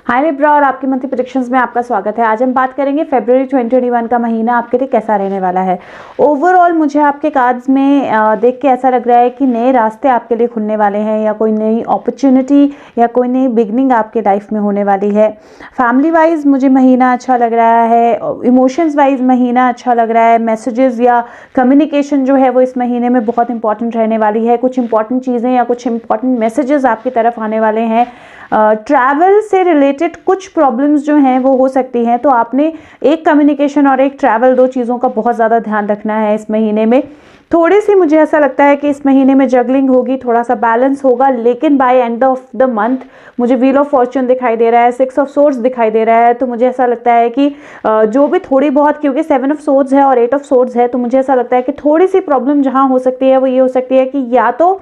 हाय Libra और आपकी monthly predictions में आपका स्वागत है। आज हम बात करेंगे फरवरी 2021 का महीना आपके लिए कैसा रहने वाला है। ओवरऑल मुझे आपके कार्ड्स में देख के ऐसा लग रहा है कि नए रास्ते आपके लिए खुलने वाले हैं या कोई नई अपॉर्चुनिटी या कोई नई बिगनिंग आपके लाइफ में होने वाली है। फैमिली वाइज मुझे महीना अच्छा लग रहा है, इमोशंस वाइज महीना अच्छा लग रहा है। मैसेजेस या कम्युनिकेशन जो है वो इस महीने में बहुत इंपॉर्टेंट रहने वाली है। कुछ इंपॉर्टेंट चीज़ें या कुछ इंपॉर्टेंट मैसेजेस आपकी तरफ आने वाले हैं। ट्रैवल से रिलेटेड कुछ प्रॉब्लम्स जो हैं वो हो सकती हैं, तो आपने एक कम्युनिकेशन और एक ट्रैवल, दो चीज़ों का बहुत ज़्यादा ध्यान रखना है इस महीने में। थोड़ी सी मुझे ऐसा लगता है कि इस महीने में जगलिंग होगी, थोड़ा सा बैलेंस होगा, लेकिन by end of the month मुझे व्हील ऑफ फॉर्च्यून दिखाई दे रहा है, 6 ऑफ सोर्ड्स दिखाई दे रहा है। तो मुझे ऐसा लगता है कि जो भी थोड़ी बहुत, क्योंकि 7 ऑफ सोर्ड्स है और 8 ऑफ सोर्ड्स है, तो मुझे ऐसा लगता है कि थोड़ी सी प्रॉब्लम जहाँ हो सकती है वो ये हो सकती है कि या तो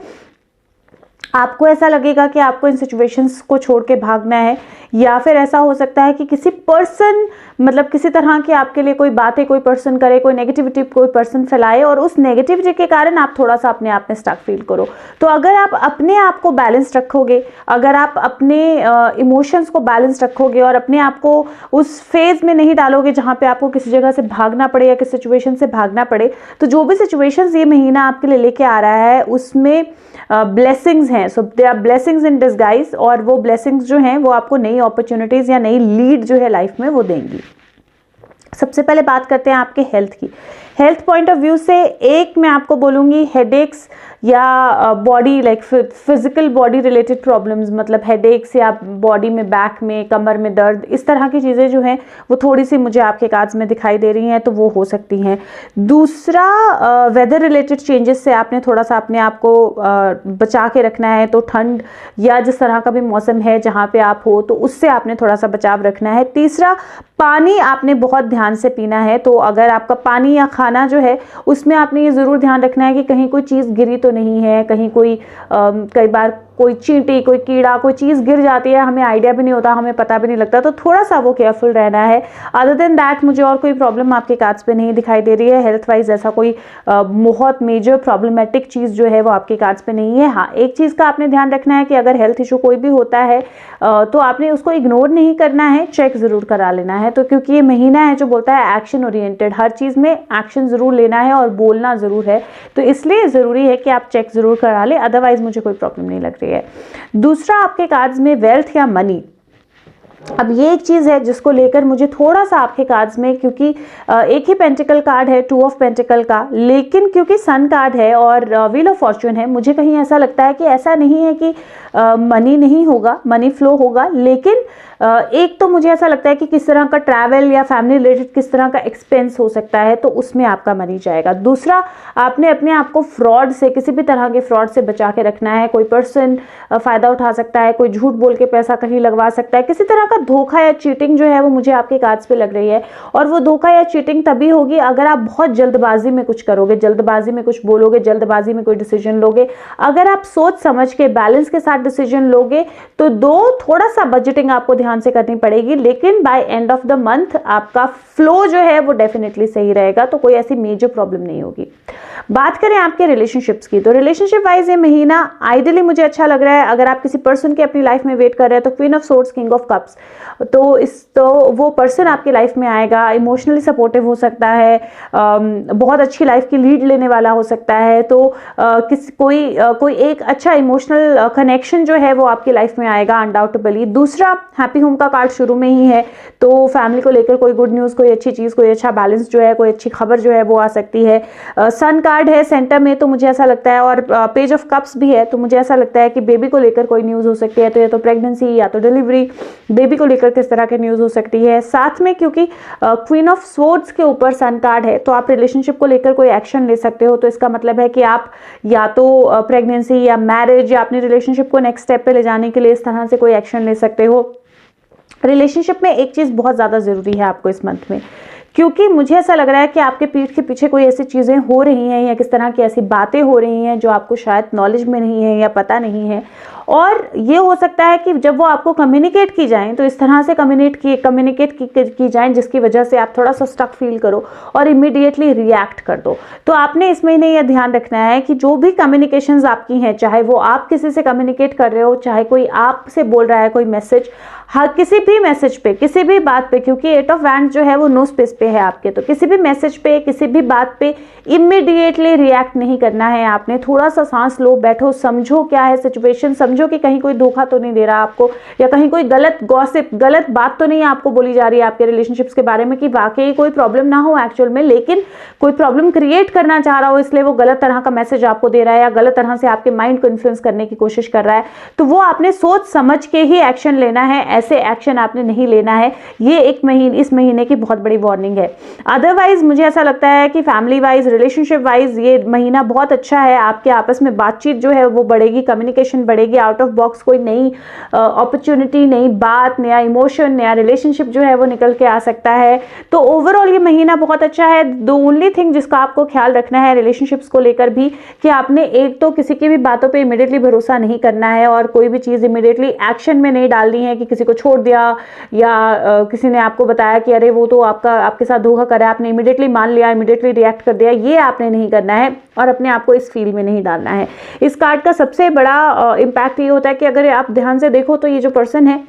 आपको ऐसा लगेगा कि आपको इन सिचुएशंस को छोड़ के भागना है, या फिर ऐसा हो सकता है कि किसी पर्सन, मतलब किसी तरह की आपके लिए कोई बातें कोई पर्सन करे, कोई नेगेटिविटी कोई पर्सन फैलाए और उस नेगेटिविटी के कारण आप थोड़ा सा अपने आप में स्टक फील करो। तो अगर आप अपने आप को बैलेंस रखोगे, अगर आप अपने इमोशंस को बैलेंस रखोगे और अपने आप को उस फेज में नहीं डालोगे जहाँ पे आपको किसी जगह से भागना पड़े या किसी सिचुएशन से भागना पड़े, तो जो भी सिचुएशंस ये महीना आपके लिए लेके आ रहा है उसमें ब्लेसिंग्स हैं। So they are blessings in disguise, और वो ब्लेसिंग्स जो हैं वो आपको नई अपॉर्चुनिटीज या नई लीड जो है लाइफ में वो देंगी। सबसे पहले बात करते हैं आपके हेल्थ की। हेल्थ पॉइंट ऑफ व्यू से एक मैं आपको बोलूँगी, हेडेक्स या body like physical body related problems, मतलब हेडेक्स या बॉडी में, बैक में, कमर में दर्द, इस तरह की चीज़ें जो हैं वो थोड़ी सी मुझे आपके कार्ड्स में दिखाई दे रही हैं, तो वो हो सकती हैं। दूसरा, वेदर रिलेटेड चेंजेस से आपने थोड़ा सा अपने आप को बचा के रखना है। तो ठंड या जिस तरह का भी मौसम है जहाँ पे आप हो, तो उससे आपने थोड़ा सा बचाव रखना है। तीसरा, पानी आपने बहुत ध्यान से पीना है। तो अगर आपका पानी या खाना जो है उसमें आपने ये ज़रूर ध्यान रखना है कि कहीं कोई चीज़ गिरी तो नहीं है, कहीं कोई कई बार कोई चींटी, कोई कीड़ा, कोई चीज़ गिर जाती है, हमें आइडिया भी नहीं होता, हमें पता भी नहीं लगता, तो थोड़ा सा वो केयरफुल रहना है। अदर देन दैट मुझे और कोई प्रॉब्लम आपके कार्ड्स पे नहीं दिखाई दे रही है। हेल्थ वाइज ऐसा कोई बहुत मेजर प्रॉब्लमेटिक चीज़ जो है वो आपके कार्ड्स पे नहीं है। हाँ, एक चीज़ का आपने ध्यान रखना है कि अगर हेल्थ इशू कोई भी होता है तो आपने उसको इग्नोर नहीं करना है, चेक ज़रूर करा लेना है। तो क्योंकि ये महीना है जो बोलता है एक्शन ओरिएंटेड, हर चीज़ में एक्शन ज़रूर लेना है और बोलना ज़रूर है, तो इसलिए ज़रूरी है कि आप चेक ज़रूर करा लें, अदरवाइज मुझे कोई प्रॉब्लम नहीं लग रही है। दूसरा, आपके कार्ड्स में वेल्थ या मनी, अब ये एक चीज़ है जिसको लेकर मुझे थोड़ा सा आपके कार्ड्स में, क्योंकि एक ही पेंटिकल कार्ड है, 2 ऑफ पेंटिकल का, लेकिन क्योंकि सन कार्ड है और व्हील ऑफ फॉर्च्यून है, मुझे कहीं ऐसा लगता है कि ऐसा नहीं है कि मनी नहीं होगा, मनी फ्लो होगा, लेकिन एक तो मुझे ऐसा लगता है कि किस तरह का ट्रैवल या फैमिली रिलेटेड किस तरह का एक्सपेंस हो सकता है, तो उसमें आपका मनी जाएगा। दूसरा, आपने अपने आप को फ्रॉड से, किसी भी तरह के फ्रॉड से बचा के रखना है। कोई पर्सन फ़ायदा उठा सकता है, कोई झूठ बोल के पैसा कहीं लगवा सकता है, किसी तरह का धोखा या चीटिंग जो है वो मुझे आपके कार्ड्स पे लग रही है। और वो धोखा या चीटिंग तभी होगी अगर आप बहुत जल्दबाजी में कुछ करोगे, जल्दबाजी में कुछ बोलोगे, जल्दबाजी में कोई डिसीजन लोगे। अगर आप सोच समझ के बैलेंस के साथ डिसीजन लोगे तो थोड़ा सा बजटिंग आपको ध्यान से करनी पड़ेगी, लेकिन by end of the month आपका फ्लो जो है वो डेफिनेटली सही रहेगा, तो कोई ऐसी मेजर प्रॉब्लम नहीं होगी। बात करें आपके रिलेशनशिप्स की, तो रिलेशनशिप वाइज ये महीना आइडियली मुझे अच्छा लग रहा है। अगर आप किसी पर्सन के अपनी लाइफ में वेट कर रहे हैं, तो queen of swords, king of cups, तो वो पर्सन आपकी लाइफ में आएगा, इमोशनली सपोर्टिव हो सकता है, बहुत अच्छी लाइफ की लीड लेने वाला हो सकता है। तो कोई एक अच्छा इमोशनल कनेक्शन जो है वो आपकी लाइफ में आएगा अनडाउटेबली। दूसरा, हैप्पी होम का कार्ड शुरू में ही है, तो फैमिली को लेकर कोई गुड न्यूज़, कोई अच्छी चीज़, कोई अच्छा बैलेंस जो है, कोई अच्छी खबर जो है वो आ सकती है। सन कार्ड है सेंटर में, तो मुझे ऐसा लगता है, और पेज ऑफ कप्स भी है, तो मुझे ऐसा लगता है कि बेबी को लेकर कोई न्यूज़ हो सकती है। तो या तो प्रेगनेंसी या तो डिलीवरी, बेबी को लेकर किस तरह की न्यूज़ हो सकती है। साथ में क्योंकि क्वीन ऑफ स्वॉर्ड्स के ऊपर सन कार्ड है, तो आप रिलेशनशिप को लेकर कोई एक्शन ले सकते हो। तो इसका मतलब है कि आप या तो प्रेगनेंसी या मैरिज या अपने रिलेशनशिप को नेक्स्ट स्टेप पे ले जाने के लिए इस तरह से कोई एक्शन ले सकते हो। रिलेशनशिप में एक चीज़ बहुत ज़्यादा ज़रूरी है आपको इस मंथ में, क्योंकि मुझे ऐसा लग रहा है कि आपके पीठ के पीछे कोई ऐसी चीज़ें हो रही हैं या किस तरह की ऐसी बातें हो रही हैं जो आपको शायद नॉलेज में नहीं है या पता नहीं है, और ये हो सकता है कि जब वो आपको कम्युनिकेट की जाए तो इस तरह से कम्युनिकेट की जाए जिसकी वजह से आप थोड़ा सा स्टक फील करो और इमीडिएटली रिएक्ट कर दो। तो आपने इस महीने यह ध्यान रखना है कि जो भी कम्युनिकेशंस आपकी हैं, चाहे वो आप किसी से कम्युनिकेट कर रहे हो, चाहे कोई आपसे बोल रहा है कोई मैसेज, हर किसी भी मैसेज पे, किसी भी बात पे, क्योंकि 8 ऑफ वैंड्स जो है वो नो स्पेस पे है आपके, तो किसी भी मैसेज पे, किसी भी बात पे इमीडिएटली रिएक्ट नहीं करना है आपने। थोड़ा सा सांस लो, बैठो, समझो क्या है सिचुएशन, समझो कि कहीं कोई धोखा तो नहीं दे रहा आपको, या कहीं कोई गलत गॉसिप, गलत बात तो नहीं आपको बोली जा रही है आपके रिलेशनशिप्स के बारे में कि वाकई कोई प्रॉब्लम ना हो एक्चुअल में, लेकिन कोई प्रॉब्लम क्रिएट करना चाह रहा हो इसलिए वो गलत तरह का मैसेज आपको दे रहा है या गलत तरह से आपके माइंड को इन्फ्लुएंस करने की कोशिश कर रहा है। तो वो आपने सोच समझ के ही एक्शन लेना है, ऐसे एक्शन आपने नहीं लेना है। ये इस महीने की बहुत बड़ी वार्निंग है। अदरवाइज मुझे ऐसा लगता है कि फैमिली वाइज, रिलेशनशिप वाइज ये महीना बहुत अच्छा है। आपके आपस में बातचीत जो है वो बढ़ेगी, कम्युनिकेशन बढ़ेगी, आउट ऑफ बॉक्स कोई नई अपॉर्चुनिटी, नई बात, नया इमोशन, नया रिलेशनशिप जो है वो निकल के आ सकता है। तो ओवरऑल ये महीना बहुत अच्छा है। द ओनली थिंग जिसका आपको ख्याल रखना है रिलेशनशिप्स को लेकर भी, कि आपने एक तो किसी की भी बातों पे इमीडिएटली भरोसा नहीं करना है और कोई भी चीज़ इमीडिएटली एक्शन में नहीं डालनी है कि किसी को छोड़ दिया या किसी ने आपको बताया कि अरे वो तो आपके साथ धोखा कर रहा है, आपने इमीडिएटली मान लिया, इमीडिएटली रिएक्ट कर दिया। ये आपने नहीं करना है और अपने आप को इस फील्ड में नहीं डालना है। इस कार्ड का सबसे बड़ा इम्पैक्ट ये होता है कि अगर आप ध्यान से देखो तो ये जो पर्सन है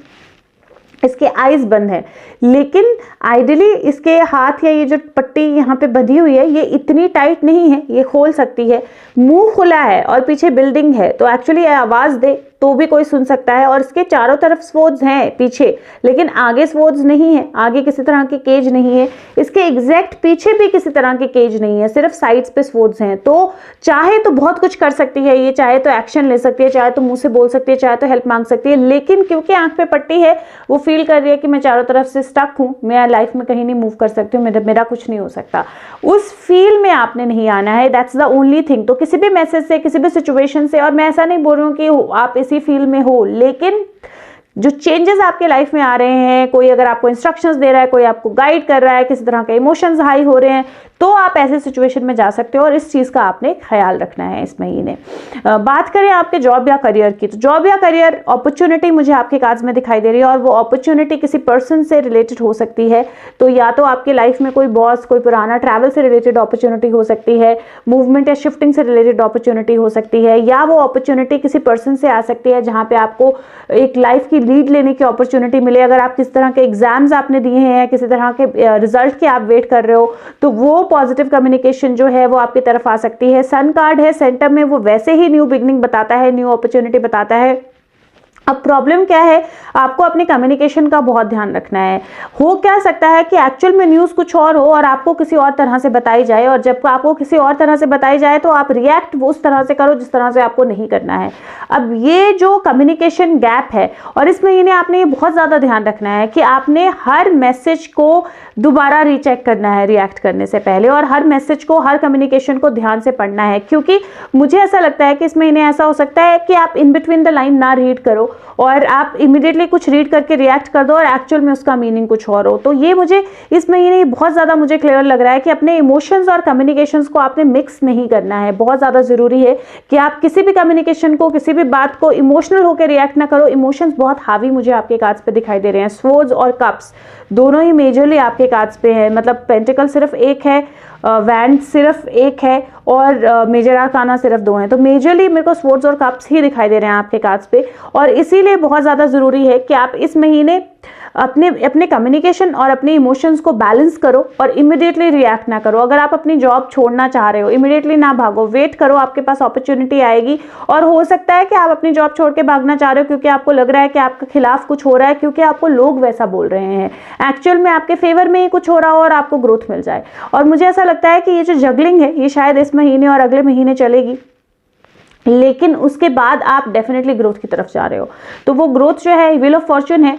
इसके आईज बंद है, लेकिन आइडियली इसके हाथ या ये जो पट्टी यहाँ पे बंधी हुई है ये इतनी टाइट नहीं है, ये खोल सकती है। मुंह खुला है और पीछे बिल्डिंग है, तो एक्चुअली आवाज दे तो भी कोई सुन सकता है। और इसके चारों तरफ स्वर्ड्स हैं पीछे, लेकिन आगे स्वर्ड्स नहीं है, आगे किसी तरह की केज नहीं है। इसके एग्जैक्ट पीछे भी किसी तरह की केज नहीं है, सिर्फ साइड्स पे स्वर्ड्स हैं। तो चाहे तो बहुत कुछ कर सकती है ये, चाहे तो एक्शन ले सकती है, चाहे तो मुंह से बोल सकती है, चाहे तो हेल्प मांग सकती है, लेकिन क्योंकि आंख पे पट्टी है वो फील कर रही है कि मैं चारों तरफ से स्टक हूं, मैं लाइफ में कहीं नहीं मूव कर सकती हूँ, मेरा कुछ नहीं हो सकता। उस फील में आपने नहीं आना है, दैट्स द ओनली थिंग। तो किसी भी मैसेज से, किसी भी सिचुएशन से, और मैं ऐसा नहीं बोल रही हूँ कि आप इसी फील में हो, लेकिन जो चेंजेस आपके लाइफ में आ रहे हैं, कोई अगर आपको इंस्ट्रक्शंस दे रहा है, कोई आपको गाइड कर रहा है, किसी तरह के इमोशंस हाई हो रहे हैं, तो आप ऐसे सिचुएशन में जा सकते हो और इस चीज़ का आपने ख्याल रखना है इस महीने। बात करें आपके जॉब या करियर की, तो जॉब या करियर अपॉर्चुनिटी मुझे आपके कार्ड्स में दिखाई दे रही है और वो अपॉर्चुनिटी किसी पर्सन से रिलेटेड हो सकती है। तो या तो आपकी लाइफ में कोई बॉस, कोई पुराना ट्रैवल से रिलेटेड अपॉर्चुनिटी हो सकती है, मूवमेंट या शिफ्टिंग से रिलेटेड अपॉर्चुनिटी हो सकती है, या वो अपॉर्चुनिटी किसी पर्सन से आ सकती है जहाँ पे आपको एक लाइफ की लीड लेने की अपॉर्चुनिटी मिले। अगर आप किस तरह के एग्जाम्स आपने दिए हैं, किसी तरह के रिजल्ट के आप वेट कर रहे हो, तो वो पॉजिटिव कम्युनिकेशन जो है वो आपकी तरफ आ सकती है। सन कार्ड है सेंटर में, वो वैसे ही न्यू बिगनिंग बताता है, न्यू अपॉर्चुनिटी बताता है। अब प्रॉब्लम क्या है, आपको अपने कम्युनिकेशन का बहुत ध्यान रखना है। हो क्या सकता है कि एक्चुअल में न्यूज़ कुछ और हो और आपको किसी और तरह से बताई जाए, और जब आपको किसी और तरह से बताई जाए तो आप रिएक्ट उस तरह से करो जिस तरह से आपको नहीं करना है। अब ये जो कम्युनिकेशन गैप है, और इस महीने आपने ये बहुत ज़्यादा ध्यान रखना है कि आपने हर मैसेज को दोबारा रीचेक करना है रिएक्ट करने से पहले, और हर मैसेज को, हर कम्युनिकेशन को ध्यान से पढ़ना है। क्योंकि मुझे ऐसा लगता है कि इस महीने ऐसा हो सकता है कि आप इन बिटवीन द लाइन ना रीड करो और आप इमीडिएटली कुछ रीड करके रिएक्ट कर दो और एक्चुअल में उसका मीनिंग कुछ और हो। तो ये मुझे इस महीने बहुत ज़्यादा मुझे क्लियर लग रहा है कि अपने इमोशंस और कम्युनिकेशंस को आपने मिक्स नहीं करना है। बहुत ज़्यादा ज़रूरी है कि आप किसी भी कम्युनिकेशन को, किसी भी बात को इमोशनल होकर रिएक्ट ना करो। इमोशंस बहुत हावी मुझे आपके कार्ड्स पे दिखाई दे रहे हैं। स्वॉर्ड्स और कप्स दोनों ही मेजरली आपके कार्ड्स पे है, मतलब पेंटिकल सिर्फ एक है, वैंड सिर्फ एक है और मेजर आर्काना सिर्फ 2 हैं। तो मेजरली मेरे को स्वॉर्ड्स और कप्स ही दिखाई दे रहे हैं आपके कार्ड्स पे, और इसीलिए बहुत ज़्यादा ज़रूरी है कि आप इस महीने अपने कम्युनिकेशन और अपने इमोशंस को बैलेंस करो और इमीडिएटली रिएक्ट ना करो। अगर आप अपनी जॉब छोड़ना चाह रहे हो, इमीडिएटली ना भागो, वेट करो, आपके पास अपॉर्चुनिटी आएगी। और हो सकता है कि आप अपनी जॉब छोड़ के भागना चाह रहे हो क्योंकि आपको लग रहा है कि आपके खिलाफ कुछ हो रहा है, क्योंकि आपको लोग वैसा बोल रहे हैं। एक्चुअल में आपके फेवर में ही कुछ हो रहा हो और आपको ग्रोथ मिल जाए। और मुझे ऐसा लगता है कि ये जो जगलिंग है ये शायद इस महीने और अगले महीने चलेगी, लेकिन उसके बाद आप डेफिनेटली ग्रोथ की तरफ जा रहे हो। तो वो ग्रोथ जो है व्हील ऑफ फॉर्चून है,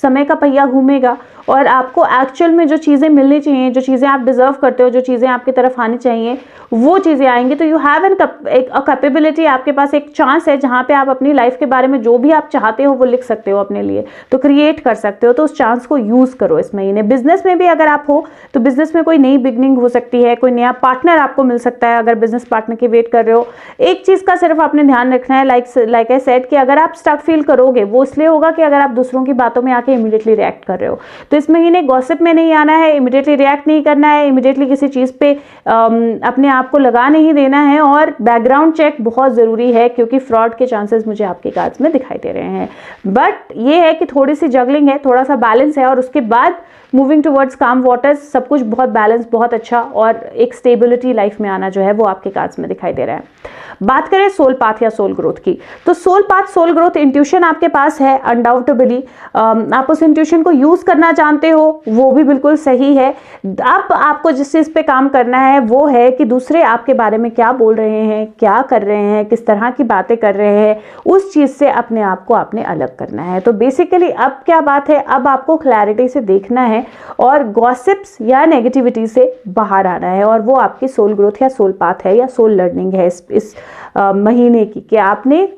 समय का पहिया घूमेगा और आपको एक्चुअल में जो चीज़ें मिलनी चाहिए, जो चीज़ें आप डिजर्व करते हो, जो चीज़ें आपकी तरफ आनी चाहिए, वो चीज़ें आएंगी। तो यू हैव एक कैपेबिलिटी, आपके पास एक चांस है जहाँ पे आप अपनी लाइफ के बारे में जो भी आप चाहते हो वो लिख सकते हो अपने लिए, तो क्रिएट कर सकते हो। तो उस चांस को यूज करो इस महीने। बिजनेस में भी अगर आप हो तो बिजनेस में कोई नई बिगनिंग हो सकती है, कोई नया पार्टनर आपको मिल सकता है। अगर बिजनेस पार्टनर की वेट कर रहे हो, एक चीज का सिर्फ आपने ध्यान रखना है, लाइक आई सेड कि अगर आप स्टक फील करोगे वो इसलिए होगा कि अगर आप दूसरों की बातों में आके इमीडिएटली रिएक्ट कर रहे हो। तो इस महीने गॉसिप में नहीं आना है, इमीडिएटली रिएक्ट नहीं करना है, इमीडिएटली किसी चीज पे अपने आप को लगा नहीं देना है, और बैकग्राउंड चेक बहुत जरूरी है क्योंकि फ्रॉड के चांसेस मुझे आपके कार्ड्स में दिखाई दे रहे हैं। बट ये है कि थोड़ी सी जगलिंग है, थोड़ा सा बैलेंस है, और उसके बाद मूविंग टुवर्ड्स काम वाटर्स, सब कुछ बहुत बैलेंस, बहुत अच्छा, और एक स्टेबिलिटी लाइफ में आना जो है वो आपके कार्ड्स में दिखाई दे रहा है। बात करें सोल पाथ या सोल ग्रोथ की, तो soul path, soul growth, intuition आपके पास है अनडाउटेबली। आप उस इंट्यूशन को यूज करना जानते हो, वो भी बिल्कुल सही है। अब आपको जिस चीज पे काम करना है वो है कि दूसरे आपके बारे में क्या बोल रहे हैं, क्या कर रहे हैं, किस तरह की बातें कर रहे हैं, उस चीज से अपने आप को आपने अलग करना है। तो बेसिकली अब क्या बात है, अब आपको क्लैरिटी से देखना है और गॉसिप्स या नेगेटिविटी से बाहर आना है, और वो आपकी सोल ग्रोथ या सोल पाथ है या सोल लर्निंग है इस महीने की, कि आपने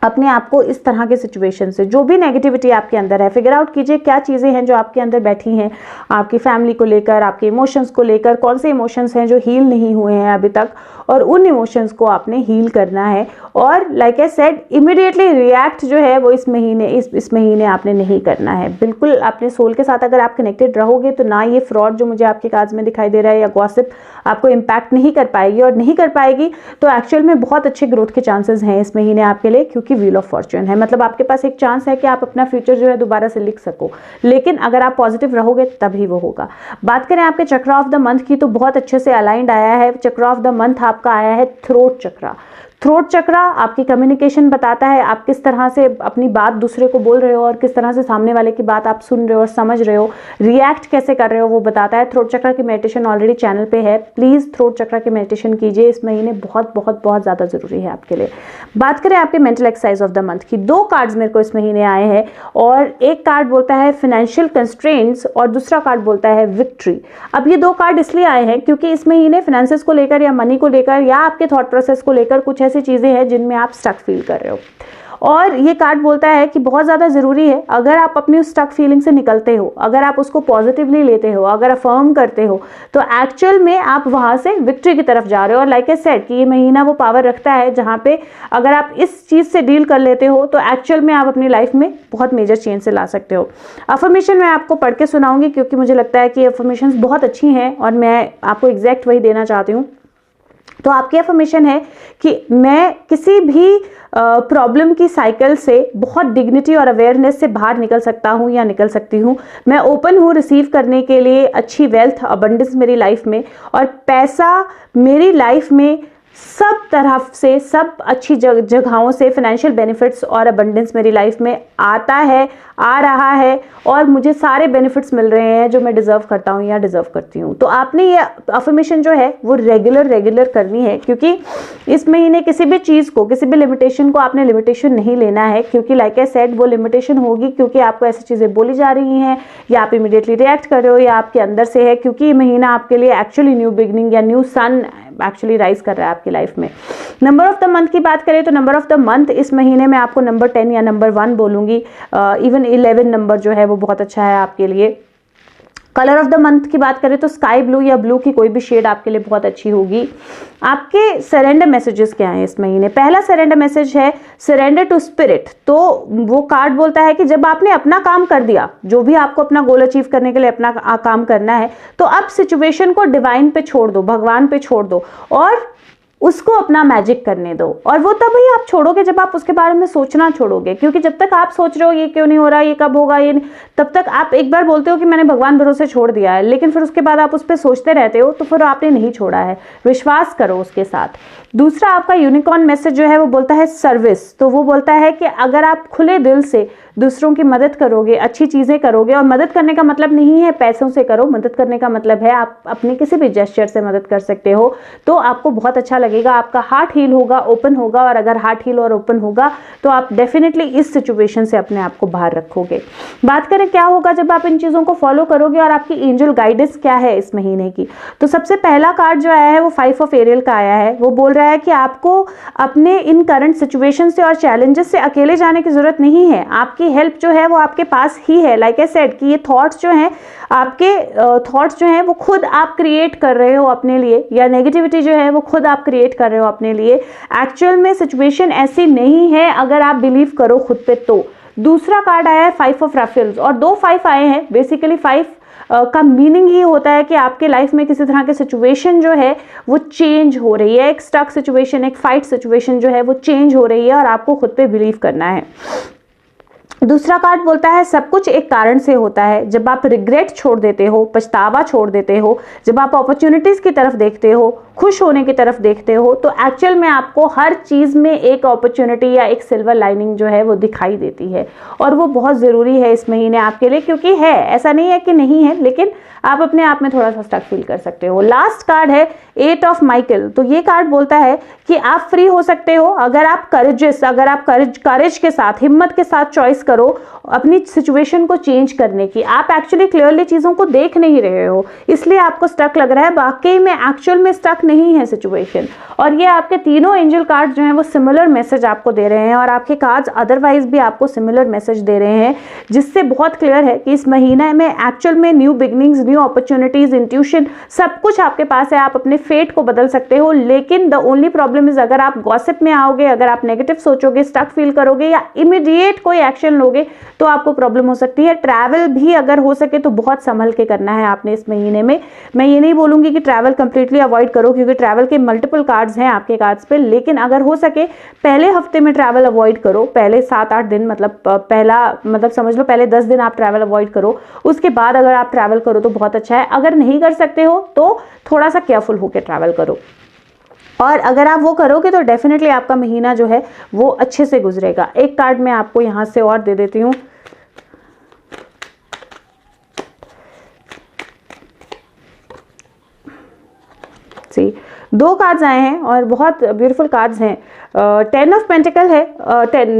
अपने आप को इस तरह के सिचुएशन से, जो भी नेगेटिविटी आपके अंदर है, फिगर आउट कीजिए क्या चीज़ें हैं जो आपके अंदर बैठी हैं, आपकी फैमिली को लेकर, आपके इमोशंस को लेकर, कौन से इमोशंस हैं जो हील नहीं हुए हैं अभी तक, और उन इमोशंस को आपने हील करना है। और like I said, immediately react जो है वो इस महीने आपने नहीं करना है। बिल्कुल अपने सोल के साथ अगर आप कनेक्टेड रहोगे तो ना ये फ्रॉड जो मुझे आपके कार्ड्स में दिखाई दे रहा है या गॉसिप आपको इम्पैक्ट नहीं कर पाएगी, और नहीं कर पाएगी तो एक्चुअल में बहुत अच्छे ग्रोथ के चांसेस हैं इस महीने आपके लिए, क्योंकि व्हील ऑफ फॉर्च्यून है। मतलब आपके पास एक चांस है कि आप अपना फ्यूचर जो है दोबारा से लिख सको, लेकिन अगर आप पॉजिटिव रहोगे तभी वो होगा। बात करें आपके चक्र ऑफ द मंथ की, तो बहुत अच्छे से अलाइंड आया है। चक्र ऑफ द मंथ आपका आया है थ्रोट चक्रा। थ्रोट चक्रा आपकी कम्युनिकेशन बताता है, आप किस तरह से अपनी बात दूसरे को बोल रहे हो और किस तरह से सामने वाले की बात आप सुन रहे हो और समझ रहे हो, रिएक्ट कैसे कर रहे हो वो बताता है। थ्रोट चक्रा की मेडिटेशन ऑलरेडी चैनल पे है, प्लीज थ्रोट चक्रा की मेडिटेशन कीजिए, इस महीने बहुत बहुत बहुत ज्यादा जरूरी है आपके लिए। बात करें आपके mental exercise of the month की, दो कार्ड्स मेरे को इस महीने आए हैं, और एक कार्ड बोलता है फाइनेंशियल कंस्ट्रेंट्स और दूसरा कार्ड बोलता है विक्ट्री। अब ये दो कार्ड इसलिए आए हैं क्योंकि इस महीने फाइनेंसेस को लेकर या मनी को लेकर या आपके थॉट प्रोसेस को लेकर कुछ ऐसी चीजें हैं जिनमें आप स्टक फील कर रहे हो, और ये कार्ड बोलता है कि बहुत ज़्यादा ज़रूरी है, अगर आप अपनी उस स्टक फीलिंग से निकलते हो, अगर आप उसको पॉजिटिवली लेते हो, अगर अफर्म करते हो, तो एक्चुअल में आप वहाँ से विक्ट्री की तरफ जा रहे हो। और लाइक आई सेड कि ये महीना वो पावर रखता है जहाँ पे अगर आप इस चीज़ से डील कर लेते हो तो एक्चुअल में आप अपनी लाइफ में बहुत मेजर चेंज से ला सकते हो। अफर्मेशन मैं आपको पढ़ के सुनाऊंगी क्योंकि मुझे लगता है कि अफर्मेशंस बहुत अच्छी हैं और मैं आपको एग्जैक्ट वही देना चाहती हूँ। तो आपकी अफर्मेशन है कि मैं किसी भी प्रॉब्लम की साइकिल से बहुत डिग्निटी और अवेयरनेस से बाहर निकल सकता हूँ या निकल सकती हूँ। मैं ओपन हूँ रिसीव करने के लिए अच्छी वेल्थ अबंडेंस मेरी लाइफ में, और पैसा मेरी लाइफ में सब तरफ से, सब अच्छी जगहों से फाइनेंशियल बेनिफिट्स और अबंडेंस मेरी लाइफ में आता है, आ रहा है, और मुझे सारे बेनिफिट्स मिल रहे हैं जो मैं डिजर्व करता हूँ या डिजर्व करती हूँ। तो आपने ये अफर्मेशन जो है वो रेगुलर करनी है, क्योंकि इस महीने किसी भी चीज़ को, किसी भी लिमिटेशन को आपने लिमिटेशन नहीं लेना है, क्योंकि लाइक आई सेड वो लिमिटेशन होगी क्योंकि आपको ऐसी चीज़ें बोली जा रही हैं या आप इमीडिएटली रिएक्ट कर रहे हो या आपके अंदर से है, क्योंकि ये महीना आपके लिए एक्चुअली न्यू बिगनिंग या न्यू सन एक्चुअली राइज कर रहा है आपकी लाइफ में। नंबर ऑफ द मंथ की बात करें तो नंबर ऑफ द मंथ इस महीने में आपको नंबर 10 या नंबर 1 बोलूंगी, इवन 11 नंबर जो है वो बहुत अच्छा है आपके लिए। कलर ऑफ द मंथ की बात करें तो स्काई ब्लू या ब्लू की कोई भी शेड आपके लिए बहुत अच्छी होगी। आपके सरेंडर मैसेजेस क्या हैं इस महीने? पहला सरेंडर मैसेज है सरेंडर टू स्पिरिट। तो वो कार्ड बोलता है कि जब आपने अपना काम कर दिया, जो भी आपको अपना गोल अचीव करने के लिए अपना काम करना है, तो अब सिचुएशन को डिवाइन पे छोड़ दो, भगवान पे छोड़ दो और उसको अपना मैजिक करने दो। और वो तब ही आप छोड़ोगे जब आप उसके बारे में सोचना छोड़ोगे, क्योंकि जब तक आप सोच रहे हो ये क्यों नहीं हो रहा, ये कब होगा, ये नहीं, तब तक आप एक बार बोलते हो कि मैंने भगवान भरोसे छोड़ दिया है, लेकिन फिर उसके बाद आप उस पर सोचते रहते हो, तो फिर आपने नहीं छोड़ा है। विश्वास करो उसके साथ। दूसरा आपका यूनिकॉर्न मैसेज जो है वो बोलता है सर्विस। तो वो बोलता है कि अगर आप खुले दिल से दूसरों की मदद करोगे, अच्छी चीज़ें करोगे, और मदद करने का मतलब नहीं है पैसों से करो, मदद करने का मतलब है आप अपने किसी भी जेस्चर से मदद कर सकते हो, तो आपको बहुत अच्छा लगेगा, आपका हार्ट हील होगा, ओपन होगा, और अगर हार्ट हील और ओपन होगा तो आप डेफिनेटली इस सिचुएशन से अपने आप को बाहर रखोगे। बात करें क्या होगा जब आप इन चीज़ों को फॉलो करोगे और आपकी एंजल गाइडेंस क्या है इस महीने की, तो सबसे पहला कार्ड जो आया है वो 5 ऑफ एरियल का आया है। वो बोल रहा है कि आपको अपने इन करंट सिचुएशन से और चैलेंजेस से अकेले जाने की जरूरत नहीं है, आपकी हेल्प जो है वो आपके पास ही है। लाइक आई सेड कि ये थॉट्स जो हैं, आपके थॉट्स जो हैं वो खुद आप क्रिएट कर रहे हो अपने लिए, या नेगेटिविटी जो है वो खुद आप क्रिएट कर रहे हो अपने लिए। एक्चुअल में सिचुएशन ऐसी नहीं है अगर आप बिलीव करो खुद पे तो। दूसरा कार्ड आया है 5 ऑफ रफल्स, और 2 5 आए हैं। बेसिकली 5 का मीनिंग ही होता है कि आपके लाइफ में किसी तरह की सिचुएशन जो है वो चेंज हो रही है, एक स्टक सिचुएशन, एक फाइट सिचुएशन जो है वो चेंज हो रही है, और आपको खुद पे बिलीव करना है। दूसरा कार्ड बोलता है सब कुछ एक कारण से होता है। जब आप रिग्रेट छोड़ देते हो, पछतावा छोड़ देते हो, जब आप अपॉर्चुनिटीज की तरफ देखते हो, खुश होने की तरफ देखते हो, तो एक्चुअल में आपको हर चीज में एक अपॉर्चुनिटी या एक सिल्वर लाइनिंग जो है वो दिखाई देती है, और वो बहुत जरूरी है इस महीने आपके लिए, क्योंकि है, ऐसा नहीं है कि नहीं है, लेकिन आप अपने आप में थोड़ा सा स्टक फील कर सकते हो। लास्ट कार्ड है 8 ऑफ माइकल। तो ये कार्ड बोलता है कि आप फ्री हो सकते हो अगर आप करेज के साथ, हिम्मत के साथ चॉइस करो अपनी सिचुएशन को चेंज करने की। आप एक्चुअली क्लियरली चीजों को देख नहीं रहे हो, इसलिए आपको स्टक लग रहा है, वाकई में एक्चुअल में स्टक नहीं है सिचुएशन। और ये आपके तीनों एंजल कार्ड जो हैं वो सिमिलर मैसेज आपको दे रहे हैं, और आपके कार्ड्स अदरवाइज भी आपको सिमिलर मैसेज दे रहे हैं, जिससे बहुत क्लियर है कि इस महीने में एक्चुअल में new beginnings, new opportunities, intuition, सब कुछ आपके पास है। आप अपने फेट को बदल सकते हो, लेकिन द ओनली प्रॉब्लम इज अगर आप गॉसिप में आओगे, अगर आप नेगेटिव सोचोगे, स्टक फील करोगे, या इमीडिएट कोई एक्शन लोगे, तो आपको प्रॉब्लम हो सकती है। ट्रैवल भी अगर हो सके तो बहुत संभल के करना है आपने इस महीने में। मैं ये नहीं बोलूंगी कि ट्रैवल कंप्लीटली अवॉइड करो, क्योंकि ट्रैवल के मल्टीपल कार्ड्स हैं आपके कार्ड्स पे, लेकिन अगर हो सके पहले हफ्ते में ट्रैवल अवॉइड करो, पहले 7-8 दिन, मतलब समझ लो पहले 10 दिन आप ट्रैवल अवॉइड करो, उसके बाद अगर आप ट्रैवल करो तो बहुत अच्छा है। अगर नहीं कर सकते हो तो थोड़ा सा केयरफुल होकर ट्रैवल करो, और अगर आप वो करोगे तो डेफिनेटली आपका महीना जो है वो अच्छे से गुजरेगा। एक कार्ड मैं आपको यहां से और दे देती हूँ। सी 2 कार्ड्स आए हैं और बहुत ब्यूटीफुल कार्ड्स हैं। 10 ऑफ पेंटिकल है,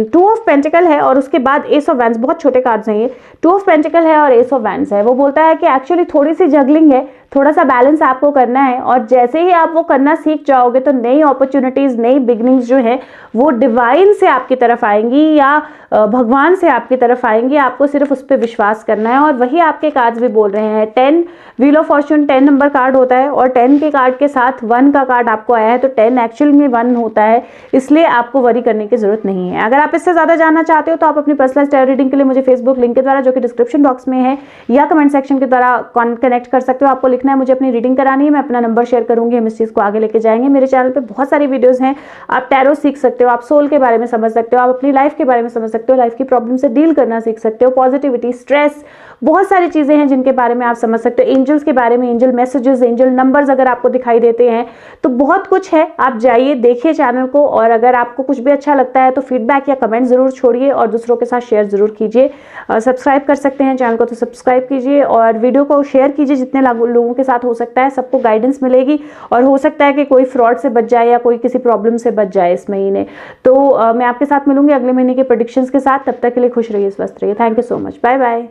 2 ऑफ पेंटिकल है, और उसके बाद एस ऑफ वैंड्स। बहुत छोटे कार्ड्स हैं ये। 2 ऑफ पेंटिकल है और एस ऑफ वैंड्स है। वो बोलता है कि एक्चुअली थोड़ी सी जगलिंग है, थोड़ा सा बैलेंस आपको करना है, और जैसे ही आप वो करना सीख जाओगे तो नई अपॉर्चुनिटीज, नई बिगनिंग्स जो है वो डिवाइन से आपकी तरफ आएंगी, या भगवान से आपकी तरफ आएंगी। आपको सिर्फ उस पर विश्वास करना है, और वही आपके कार्ड्स भी बोल रहे हैं। 10 wheel of Fortune 10 number card होता है, और 10 के कार्ड के साथ 1 का कार्ड आपको आया है, तो 10 एक्चुअल में 1 होता है, इसलिए आपको वरी करने की जरूरत नहीं है। अगर आप इससे ज्यादा जानना चाहते हो तो आप अपनी पर्सनल टैरो रीडिंग के लिए मुझे फेसबुक लिंक के द्वारा, जो कि डिस्क्रिप्शन बॉक्स में है, या कमेंट सेक्शन के द्वारा कनेक्ट कर सकते हो। आपको लिखना है मुझे अपनी रीडिंग करानी है, मैं अपना नंबर शेयर करूंगी, हम इस चीज को आगे लेके जाएंगे। मेरे चैनल पे बहुत सारी वीडियोस हैं, आप टैरो सीख सकते हो, आप सोल के बारे में समझ सकते हो, आप अपनी लाइफ के बारे में समझ सकते हो, लाइफ की प्रॉब्लम से डील करना सीख सकते हो, पॉजिटिविटी, स्ट्रेस, बहुत सारी चीजें हैं जिनके बारे में आप समझ सकते हो। एंजल्स के बारे में, एंजल मैसेजेस, एंजल नंबर्स अगर आपको दिखाई देते हैं तो बहुत कुछ है। आप जाइए, देखिए चैनल को, और अगर आपको कुछ भी अच्छा लगता है तो फीडबैक या कमेंट जरूर छोड़िए, और दूसरों के साथ शेयर जरूर कीजिए। सब्सक्राइब कर सकते हैं चैनल को तो सब्सक्राइब कीजिए, और वीडियो को शेयर कीजिए जितने लोगों के साथ हो सकता है। सबको गाइडेंस मिलेगी, और हो सकता है कि कोई फ्रॉड से बच जाए या कोई किसी प्रॉब्लम से बच जाए इस महीने। तो मैं आपके साथ मिलूंगी अगले महीने के प्रेडिक्शंस के साथ। तब तक के लिए खुश रहिए, स्वस्थ रहिए। Thank you so much, bye bye.